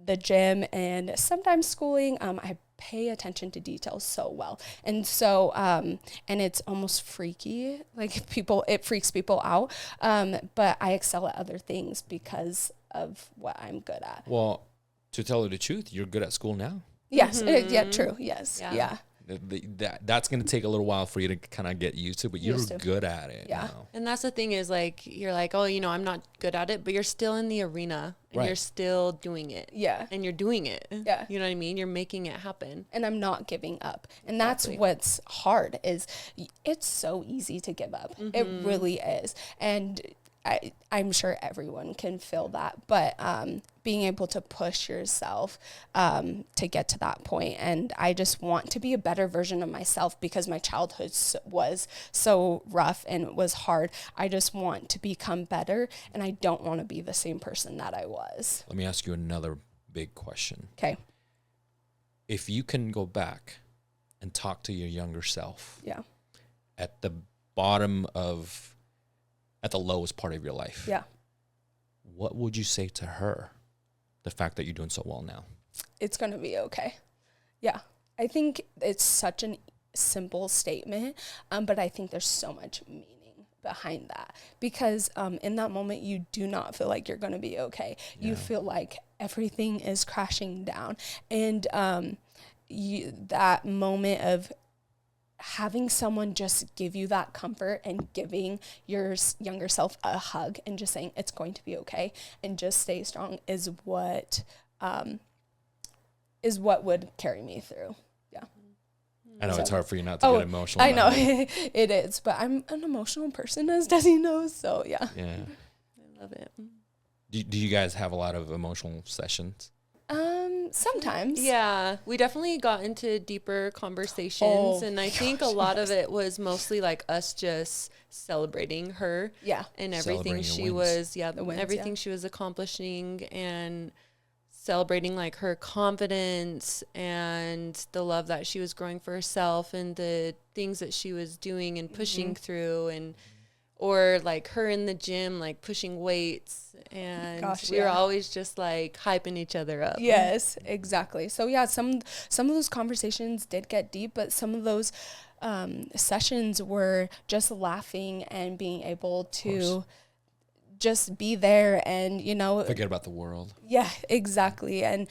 the gym and sometimes schooling. I pay attention to details so well. And so, and it's almost freaky, like it freaks people out. But I excel at other things because of what I'm good at. Well, to tell you the truth, you're good at school now. Yes. Yeah, true. Yes. Yeah. That's going to take a little while for you to kind of get used to, but you're good at it now. And that's the thing is like, you're like, oh, I'm not good at it, but you're still in the arena and you're still doing it. Yeah. And you're doing it. Yeah. You know what I mean? You're making it happen. And I'm not giving up. And that's what's hard is it's so easy to give up. It really is. And I'm sure everyone can feel that, but being able to push yourself to get to that point. And I just want to be a better version of myself because my childhood was so rough and it was hard. I just want to become better, and I don't want to be the same person that I was. Let me ask you another big question. Okay. If you can go back and talk to your younger self at the lowest part of your life. Yeah. What would you say to her? The fact that you're doing so well now. It's going to be okay. Yeah. I think it's such a simple statement, but I think there's so much meaning behind that because in that moment, you do not feel like you're going to be okay. Yeah. You feel like everything is crashing down. And that moment of having someone just give you that comfort and giving your younger self a hug and just saying it's going to be okay and just stay strong is what would carry me through. Yeah. I know it's hard for you not to get emotional. I know it is, but I'm an emotional person, as Desi knows. So yeah. Yeah. I love it. Do you guys have a lot of emotional sessions? Sometimes. Yeah, we definitely got into deeper conversations, and I think a lot of it was mostly like us just celebrating her. Yeah. And everything she was, everything she was accomplishing and celebrating like her confidence and the love that she was growing for herself and the things that she was doing and pushing through and or like her in the gym, like pushing weights, and we were always just like hyping each other up. Yes, exactly. So yeah, some of those conversations did get deep, but some of those sessions were just laughing and being able to just be there and, forget about the world. Yeah, exactly. And,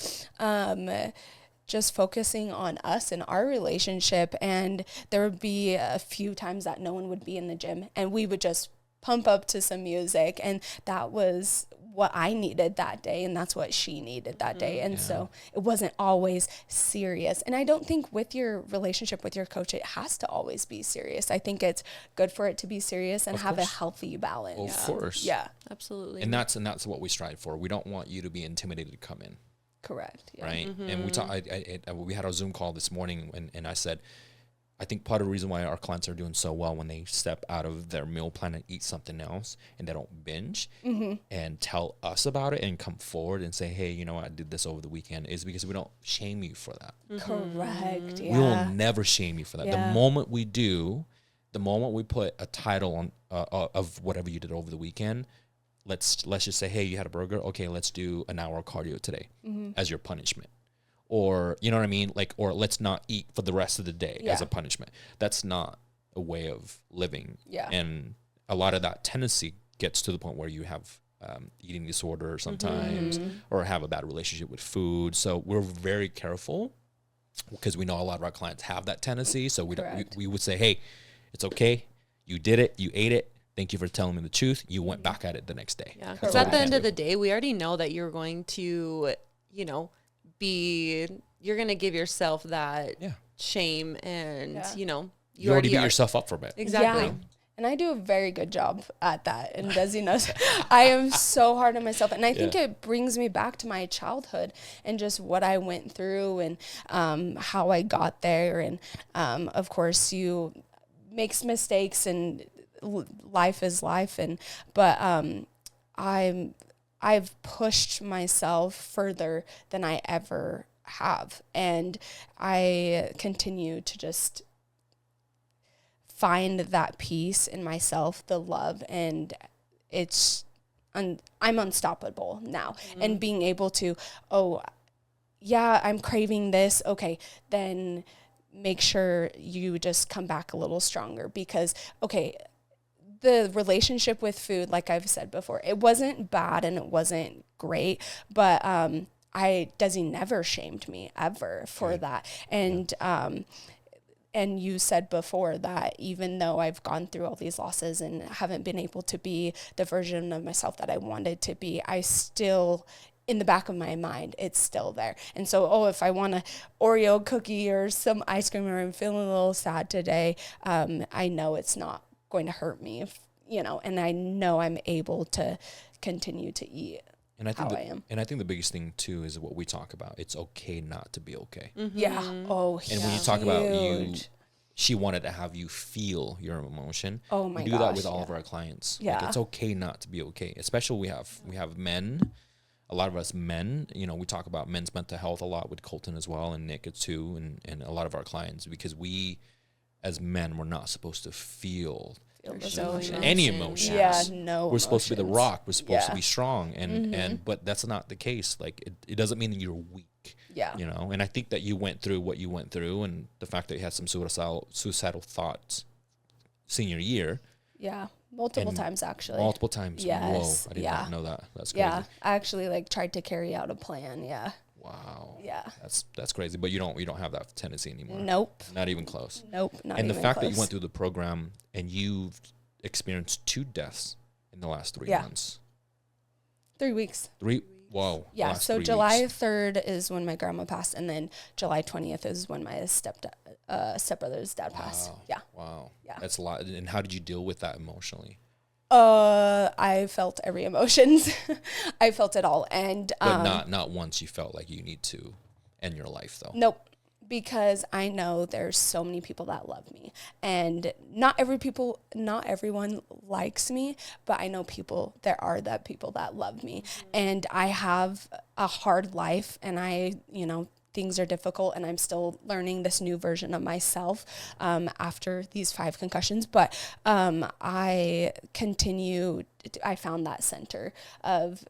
just focusing on us and our relationship. And there would be a few times that no one would be in the gym and we would just pump up to some music. And that was what I needed that day. And that's what she needed that day. And so it wasn't always serious. And I don't think with your relationship with your coach, it has to always be serious. I think it's good for it to be serious and have a healthy balance. Of course. Yeah, absolutely. And that's what we strive for. We don't want you to be intimidated to come in. Correct. Yeah. Right. And we had our Zoom call this morning and I said, I think part of the reason why our clients are doing so well when they step out of their meal plan and eat something else and they don't binge and tell us about it and come forward and say, hey, I did this over the weekend is because we don't shame you for that. Correct. Yeah. We will never shame you for that. Yeah. The moment we put a title on of whatever you did over the weekend, let's just say, hey, you had a burger. Okay, let's do an hour of cardio today as your punishment. Or, you know what I mean? Like, or let's not eat for the rest of the day as a punishment. That's not a way of living. Yeah. And a lot of that tendency gets to the point where you have eating disorder sometimes or have a bad relationship with food. So we're very careful because we know a lot of our clients have that tendency. So we would say, hey, it's okay. You did it. You ate it. Thank you for telling me the truth. You went back at it the next day. Yeah, because at the end of the day, we already know that you're going to, you're going to give yourself that shame and, you already beat yourself up for it. Exactly. Yeah. And I do a very good job at that. And Desi knows I am so hard on myself. And I think it brings me back to my childhood and just what I went through and how I got there. And of course, you make mistakes and life is life. But I've pushed myself further than I ever have. And I continue to just find that peace in myself, the love, and I'm unstoppable now. And being able to, I'm craving this. Okay, then make sure you just come back a little stronger because, the relationship with food, like I've said before, it wasn't bad and it wasn't great, but Desi never shamed me ever for that. And you said before that even though I've gone through all these losses and haven't been able to be the version of myself that I wanted to be, I still, in the back of my mind, it's still there. And so, if I want an Oreo cookie or some ice cream or I'm feeling a little sad today, I know it's not going to hurt me, and I know I'm able to continue to eat. And I think And I think the biggest thing too is what we talk about. It's okay not to be okay. Mm-hmm. Yeah. Oh, and when you talk about she wanted to have you feel your emotion. Oh my gosh. We do that with all of our clients. Yeah. Like, it's okay not to be okay. Especially we have men. A lot of us men, we talk about men's mental health a lot with Colton as well and Nick too, and a lot of our clients, because we as men, we're not supposed to feel any emotions. Yeah, no. We're supposed to be the rock. We're supposed to be strong, and but that's not the case. Like it doesn't mean that you're weak. Yeah. And I think that you went through what you went through, and the fact that you had some suicidal thoughts senior year. Yeah, multiple times actually. Multiple times. Yes. Whoa, I did not know that. That's crazy. Yeah, I actually tried to carry out a plan. Yeah. Wow. Yeah. That's crazy. But you don't have that tendency anymore. Nope. Not even close. Nope. Not even close. And the fact that you went through the program and you've experienced 2 deaths in the last 3 months. 3 weeks. Whoa. Yeah. So July 3rd is when my grandma passed, and then July 20th is when my stepbrother's dad passed. Yeah. Wow. Yeah. That's a lot. And how did you deal with that emotionally? I felt every emotions. I felt it all. And but not once you felt like you need to end your life though. Nope. Because I know there's so many people that love me, and not everyone likes me, but I know there are people that love me, and I have a hard life, and things are difficult, and I'm still learning this new version of myself after these 5 concussions. But I found that center of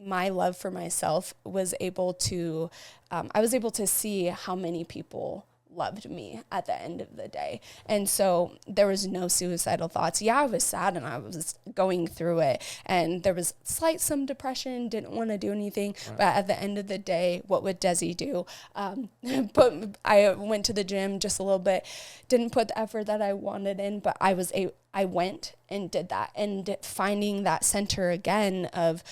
my love for myself was able to, I was able to see how many people loved me at the end of the day. And so there was no suicidal thoughts. Yeah, I was sad and I was going through it, and there was some depression, didn't want to do anything. Right. But at the end of the day, what would Desi do? I went to the gym just a little bit, didn't put the effort that I wanted in, but I went and did that, and finding that center again of,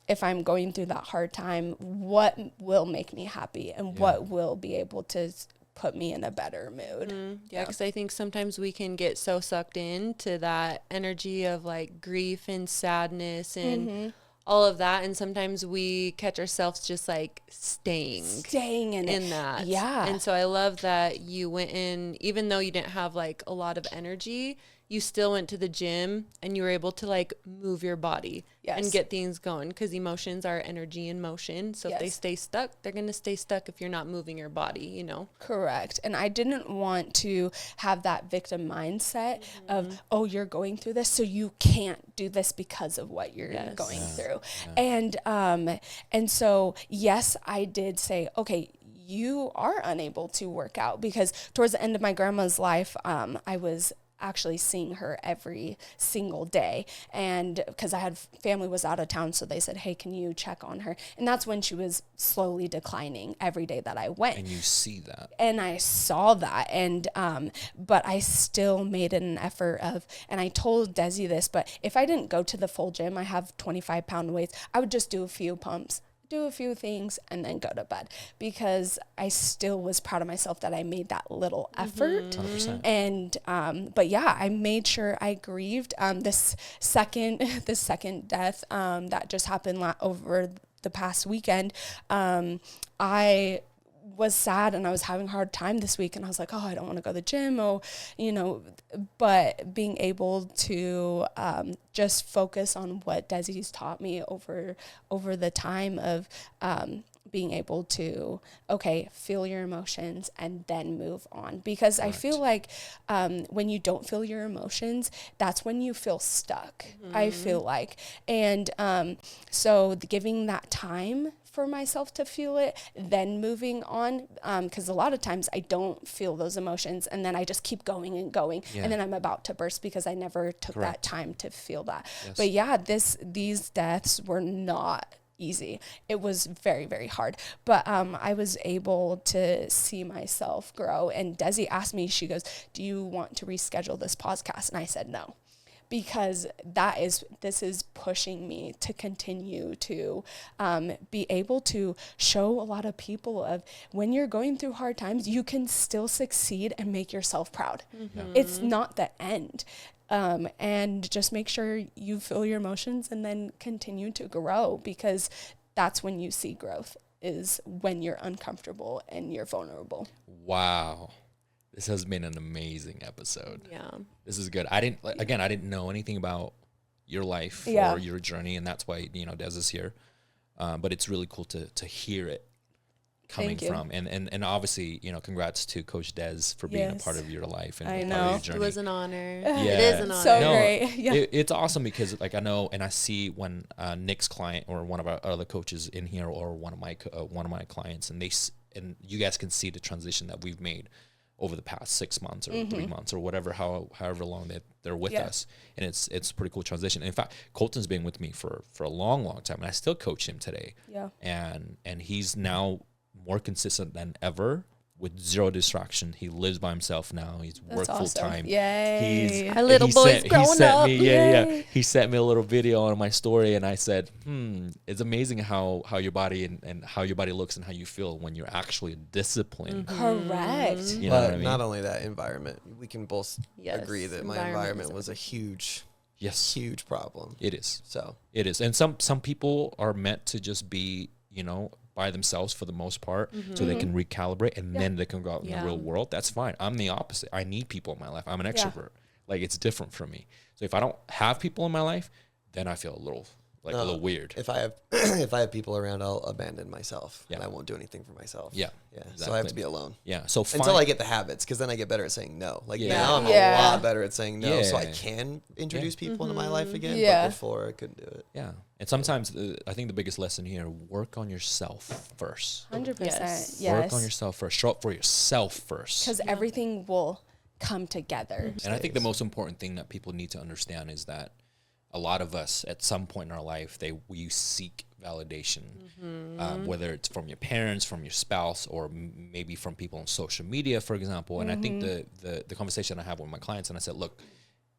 if I'm going through that hard time, what will make me happy and what will be able to put me in a better mood. Yeah, because I think sometimes we can get so sucked into that energy of like grief and sadness and all of that, and sometimes we catch ourselves just like staying in that. Yeah. And so I love that you went in, even though you didn't have like a lot of energy, you still went to the gym and you were able to like move your body and get things going, because emotions are energy in motion. So if they stay stuck, they're going to stay stuck if you're not moving your body, Correct. And I didn't want to have that victim mindset of, you're going through this, so you can't do this because of what you're going through. Yeah. And so, yes, I did say, okay, you are unable to work out, because towards the end of my grandma's life, I was actually seeing her every single day, and because family was out of town, so they said, hey, can you check on her? And that's when she was slowly declining every day that I went. And you see that. And I saw that, and but I still made an effort of, and I told Desi this, but if I didn't go to the full gym, I have 25-pound weights, I would just do a few pumps do a few things, and then go to bed, because I still was proud of myself that I made that little effort. 100%. And but yeah, I made sure I grieved this second death that just happened over the past weekend. I was sad and I was having a hard time this week, and I was like, oh, I don't want to go to the gym, but being able to just focus on what Desi's taught me over the time of being able to, feel your emotions and then move on. Because I feel like when you don't feel your emotions, that's when you feel stuck, I feel like. And so giving that time for myself to feel it, then moving on, because a lot of times I don't feel those emotions, and then I just keep going and going, and then I'm about to burst because I never took that time to feel that. Yes. But yeah, these deaths were not easy. It was very, very hard, but I was able to see myself grow. And Desi asked me, she goes, do you want to reschedule this podcast? And I said no, because this is pushing me to continue to be able to show a lot of people of when you're going through hard times, you can still succeed and make yourself proud. It's not the end. And just make sure you feel your emotions and then continue to grow, because that's when you see growth, is when you're uncomfortable and you're vulnerable. Wow. This has been an amazing episode. Yeah. This is good. I didn't know anything about your life or your journey, and that's why, Des is here. But it's really cool to hear it coming from. And obviously, congrats to Coach Des for being a part of your life and part of your journey. It was an honor. Yeah. It is an honor. So great. Yeah. It's awesome because I know, and I see when Nick's client or one of our other coaches in here, or one of my clients, and you guys can see the transition that we've made over the past 6 months or 3 months or whatever, however long they're with us. And it's a pretty cool transition. And in fact, Colton's been with me for a long, long time, and I still coach him today. Yeah. And he's now more consistent than ever with zero distraction. He lives by himself now. He's worked full time. Yay. Our little boy's growing up. He sent me a little video on my story, and I said, it's amazing how your body and how your body looks and how you feel when you're actually disciplined. Correct. You know what I mean? Not only that, environment. We can both agree that my environment was a huge problem. It is. So it is. And some people are meant to just be, by themselves for the most part, so they can recalibrate, and then they can go out in the real world. That's fine. I'm the opposite. I need people in my life. I'm an extrovert. Like, it's different for me. So if I don't have people in my life, then I feel a little weird. If I have people around, I'll abandon myself, and I won't do anything for myself. Yeah. Exactly. So I have to be alone. Yeah. So until I get the habits, because then I get better at saying no. Like now I'm a lot better at saying no, so I can introduce people into my life again. But before I couldn't do it. Yeah. And sometimes I think the biggest lesson here: work on yourself first. 100%. Yes. Work on yourself first. Show up for yourself first. Because everything will come together. And I think the most important thing that people need to understand is that a lot of us at some point in our life, we seek validation, whether it's from your parents, from your spouse, or maybe from people on social media, for example. And I think the conversation I have with my clients, and I said, look,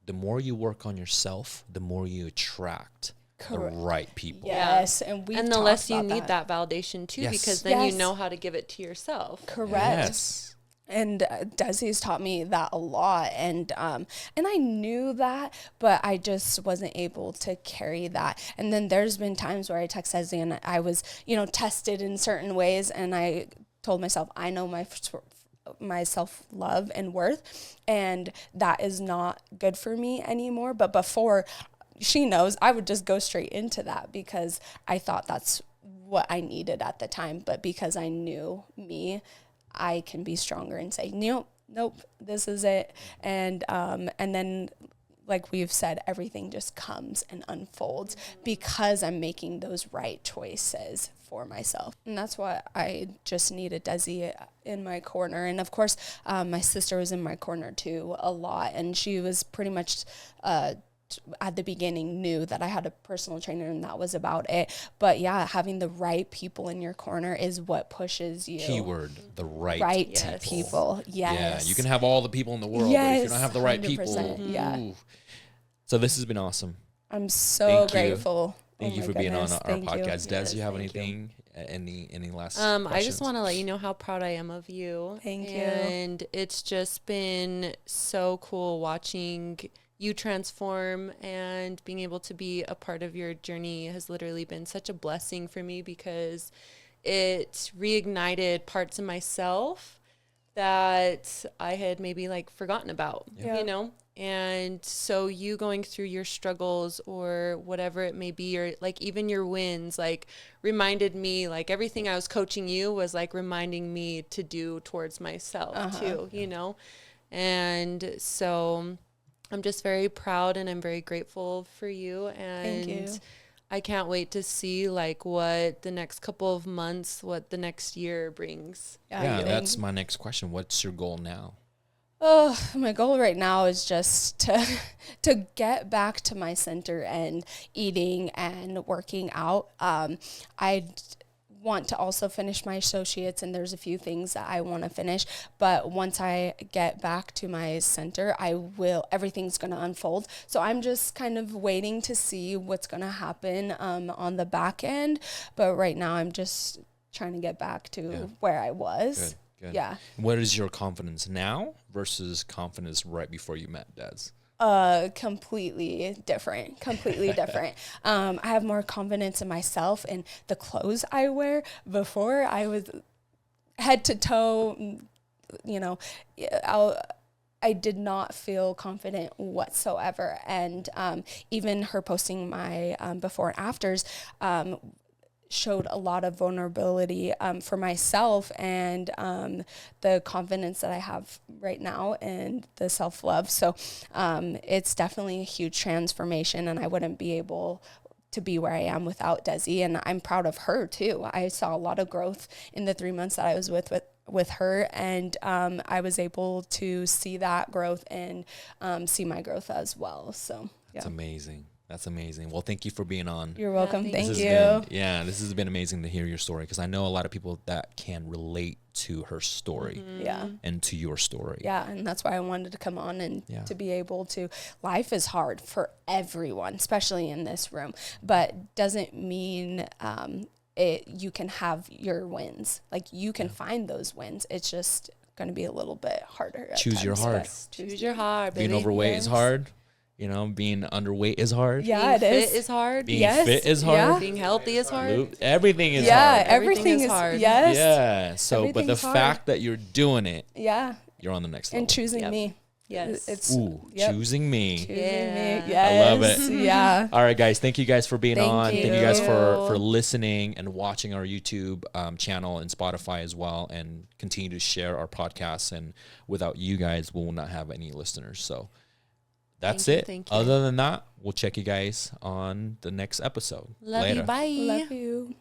the more you work on yourself, the more you attract the right people. Yes, and the less you need that validation too, because then you know how to give it to yourself. Correct. Yes. And Desi's taught me that a lot, and I knew that, but I just wasn't able to carry that. And then there's been times where I text Desi and I was, tested in certain ways, and I told myself, I know my self-love and worth, and that is not good for me anymore. But before, she knows, I would just go straight into that because I thought that's what I needed at the time. But because I knew me, I can be stronger and say, nope, this is it. And then, like we've said, everything just comes and unfolds because I'm making those right choices for myself. And that's why I just needed Desi in my corner. And of course, my sister was in my corner too a lot. And she was pretty much, at the beginning, knew that I had a personal trainer, and that was about it. But yeah, having the right people in your corner is what pushes you. Keyword, the right people. Yes. Yeah, you can have all the people in the world, but if you don't have the right people, yeah. So this has been awesome. I'm so grateful. Thank you for being on our podcast. Des, you have anything? Any last questions? I just want to let you know how proud I am of you. Thank you. And it's just been so cool watching you transform, and being able to be a part of your journey has literally been such a blessing for me, because it reignited parts of myself that I had maybe like forgotten about, you know? And so you going through your struggles or whatever it may be, or like even your wins, like reminded me, like everything I was coaching you was like reminding me to do towards myself too, you know? And so I'm just very proud, and I'm very grateful for you. And thank you. I can't wait to see like what the next couple of months, what the next year brings. Yeah, that's my next question. What's your goal now? Oh, my goal right now is just to get back to my center and eating and working out. I want to also finish my associates, and there's a few things that I want to finish, but once I get back to my center, everything's going to unfold. So I'm just kind of waiting to see what's going to happen on the back end, but right now I'm just trying to get back to where I was. Good. Yeah. What is your confidence now versus confidence right before you met Des? Completely different. I have more confidence in myself and the clothes I wear. Before, I was head to toe, you know, I did not feel confident whatsoever. And even her posting my before and afters showed a lot of vulnerability for myself, and the confidence that I have right now and the self-love. So it's definitely a huge transformation, and I wouldn't be able to be where I am without Desi, and I'm proud of her too. I saw a lot of growth in the 3 months that I was with her, and I was able to see that growth and see my growth as well. So That's amazing. That's amazing. Well, thank you for being on. You're welcome. Thank you. This has been amazing to hear your story, because I know a lot of people that can relate to her story and to your story. Yeah, and that's why I wanted to come on and to be able to. Life is hard for everyone, especially in this room, but doesn't mean you can have your wins. Like, you can find those wins. It's just going to be a little bit harder. Choose your heart. Choose your heart. Being overweight is hard. You know, being underweight is hard. Yeah, being fit is hard. Being fit is hard. Yeah. Being healthy is hard. Everything is hard. Yeah, everything is hard. Yes. Yeah. So, but the fact that you're doing it, you're on the next level. And choosing me. Yes. Choosing me. Choosing me. Yes. I love it. Yeah. All right, guys. Thank you guys for being on. Thank you guys for listening and watching our YouTube channel and Spotify as well, and continue to share our podcasts. And without you guys, we will not have any listeners. So that's it. Thank you. Other than that, we'll check you guys on the next episode. Love you. Bye. Love you.